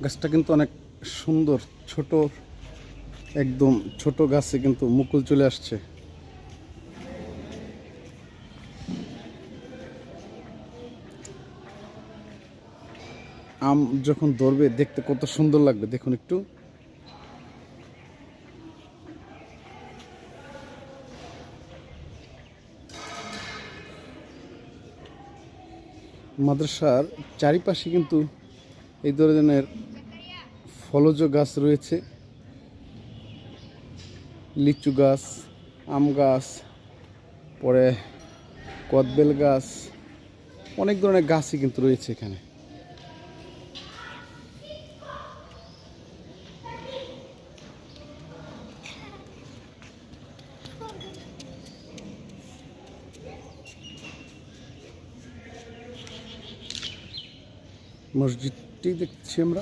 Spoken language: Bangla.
গাছটা কিন্তু অনেক সুন্দর, ছোট, একদম ছোট গাছে কিন্তু মুকুল চলে আসছে। আম যখন ধরবে দেখতে কত সুন্দর লাগবে দেখুন একটু। মাদ্রাসার চারিপাশে কিন্তু এই ধরনের ফলজ গাছ রয়েছে, লিচু গাছ, আম গাছ, পরে কদবেল গাছ, অনেক ধরনের গাছই কিন্তু রয়েছে এখানে। মসজিদটি দেখছি আমরা।